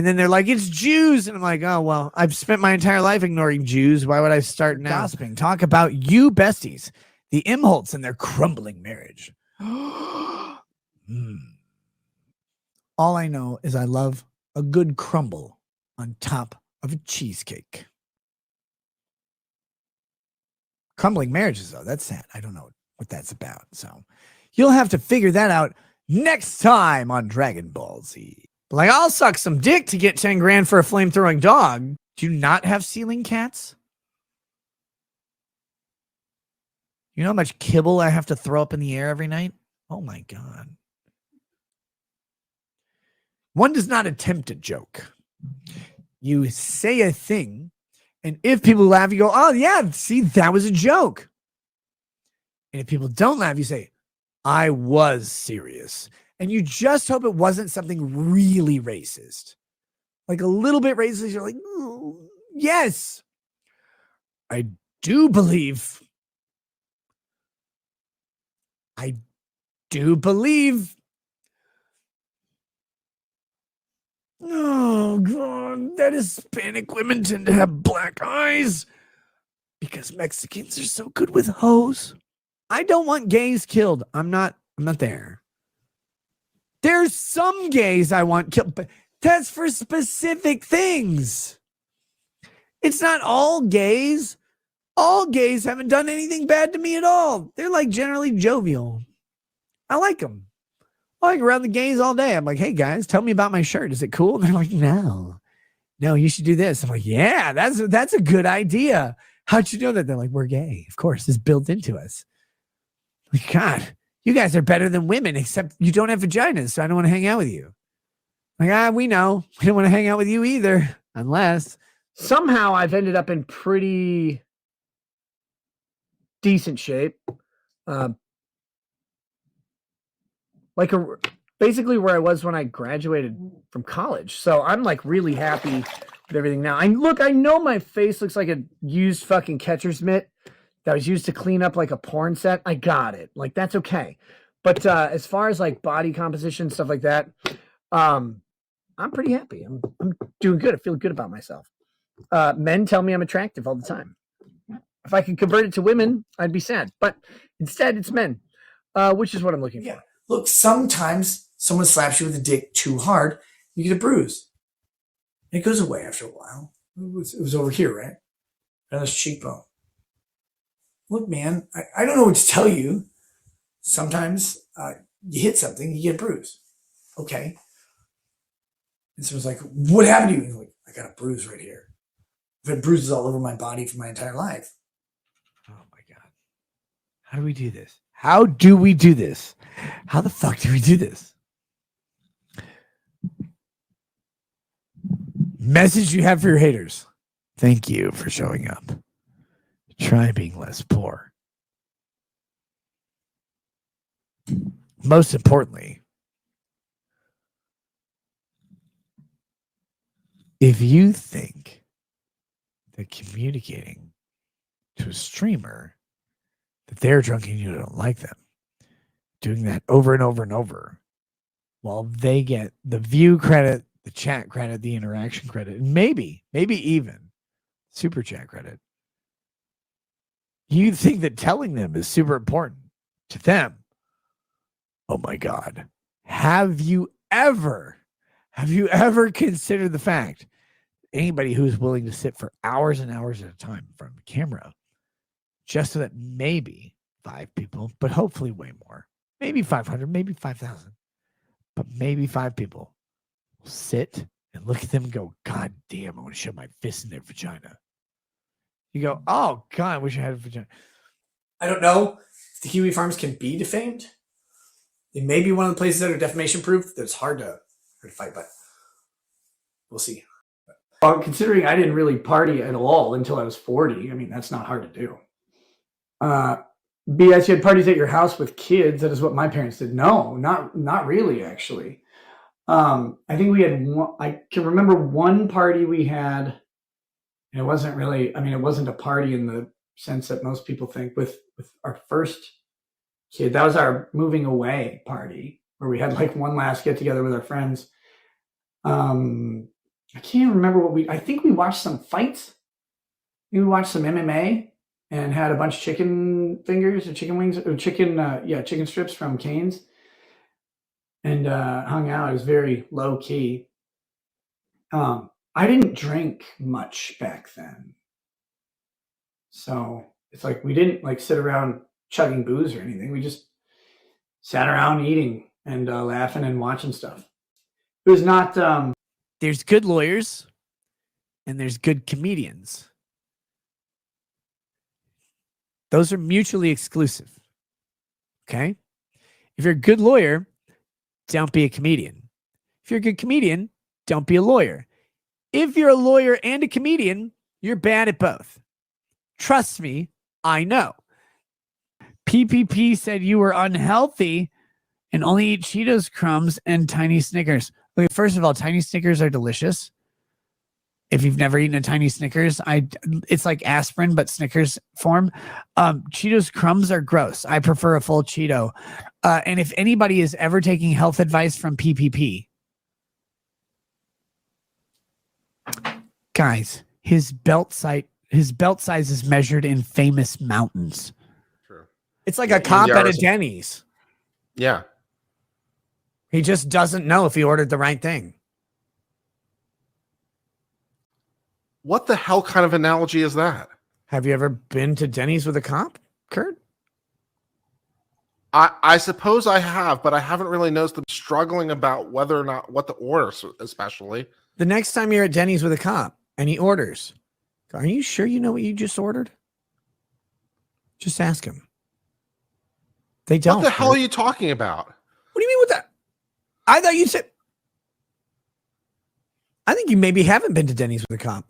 And then they're like, it's Jews. And I'm like, oh, well, I've spent my entire life ignoring Jews. Why would I start now? Gossiping. Talk about you besties, the Imholtz and their crumbling marriage. All I know is I love a good crumble on top of a cheesecake. Crumbling marriages, though, that's sad. I don't know what that's about. So you'll have to figure that out next time on Dragon Ball Z. Like, I'll suck some dick to get 10 grand for a flame-throwing dog. Do you not have ceiling cats? You know how much kibble I have to throw up in the air every night? Oh, my God. One does not attempt a joke. You say a thing, and if people laugh, you go, oh, yeah, see, that was a joke. And if people don't laugh, you say, I was serious. And you just hope it wasn't something really racist. Like a little bit racist. You're like, yes, I do believe. Oh, God, that Hispanic women tend to have black eyes because Mexicans are so good with hoes. I don't want gays killed. I'm not there. There's some gays I want killed, but that's for specific things. It's not all gays. All gays haven't done anything bad to me at all. They're like generally jovial. I like them. I like around the gays all day. I'm like, hey guys, tell me about my shirt. Is it cool? And they're like, no, you should do this. I'm like, yeah, that's a good idea. How'd you know that? They're like, we're gay. Of course, it's built into us. Like, God, you guys are better than women, except you don't have vaginas, so I don't want to hang out with you. Like, we know. We don't want to hang out with you either, unless somehow I've ended up in pretty decent shape. Basically where I was when I graduated from college. So I'm like really happy with everything now. I know my face looks like a used fucking catcher's mitt that was used to clean up like a porn set. I got it. Like, that's okay. But as far as like body composition, stuff like that, I'm pretty happy. I'm doing good. I feel good about myself. Men tell me I'm attractive all the time. If I could convert it to women, I'd be sad. But instead, it's men, which is what I'm looking for. Look, sometimes someone slaps you with a dick too hard, you get a bruise. And it goes away after a while. It was over here, right? On this cheekbone. Look, man, I don't know what to tell you. Sometimes you hit something, you get a bruise. Okay. And someone's like, what happened to you? And you're like, I got a bruise right here. I've had bruises all over my body for my entire life. Oh, my God. How do we do this? How the fuck do we do this? Message you have for your haters. Thank you for showing up. Try being less poor. Most importantly, if you think that communicating to a streamer that they're drunk and you don't like them, doing that over and over and over, while they get the view credit, the chat credit, the interaction credit, and maybe even super chat credit, you think that telling them is super important to them. Oh my God. Have you ever considered the fact anybody who's willing to sit for hours and hours at a time in front of a camera just so that maybe 5 people, but hopefully way more, maybe 500, maybe 5,000, but maybe 5 people will sit and look at them and go, God damn, I want to shove my fist in their vagina. You go, oh God, I wish I had a vagina. I don't know if the Kiwi Farms can be defamed. It may be one of the places that are defamation proof that's hard to fight, but we'll see. Considering I didn't really party at all until I was 40, I mean, that's not hard to do. BS, you had parties at your house with kids. That is what my parents did. No, not really, actually. I think we had one, I can remember one party we had, and it wasn't really, I mean, it wasn't a party in the sense that most people think with our first kid. That was our moving away party where we had like one last get together with our friends. I can't remember I think we watched some fights. We watched some MMA and had a bunch of chicken fingers or chicken wings or chicken strips from Cane's and hung out. It was very low key. I didn't drink much back then. So it's like we didn't like sit around chugging booze or anything. We just sat around eating and laughing and watching stuff. It was not. There's good lawyers and there's good comedians. Those are mutually exclusive. Okay? If you're a good lawyer, don't be a comedian. If you're a good comedian, don't be a lawyer. If you're a lawyer and a comedian, you're bad at both. Trust me, I know. PPP said you were unhealthy and only eat Cheetos crumbs and tiny Snickers. Okay, first of all, tiny Snickers are delicious. If you've never eaten a tiny Snickers, it's like aspirin, but Snickers form. Cheetos crumbs are gross. I prefer a full Cheeto. And if anybody is ever taking health advice from PPP, guys, his belt size is measured in famous mountains. True. It's like a cop at a Denny's. Yeah. He just doesn't know if he ordered the right thing. What the hell kind of analogy is that? Have you ever been to Denny's with a cop, Kurt? I suppose I have, but I haven't really noticed them struggling about whether or not what to order, especially. The next time you're at Denny's with a cop and he orders, are you sure you know what you just ordered? Just ask him. They don't. What the hell are you talking about? What do you mean with that? I thought you said. I think you maybe haven't been to Denny's with a cop.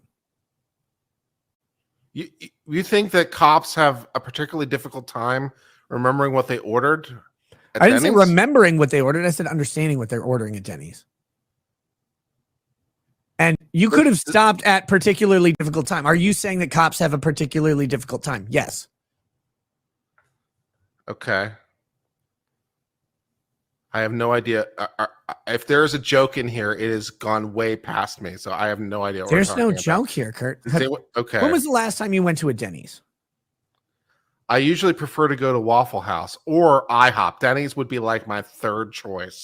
You think that cops have a particularly difficult time remembering what they ordered at I didn't Denny's? say remembering what they ordered. I said understanding what they're ordering at Denny's. And you could have stopped at particularly difficult time. Are you saying that cops have a particularly difficult time? Yes. Okay. I have no idea. If there is a joke in here, it has gone way past me. So I have no idea. What There's no about. joke here, Kurt. Okay. When was the last time you went to a Denny's? I usually prefer to go to Waffle House or IHOP. Denny's would be like my third choice.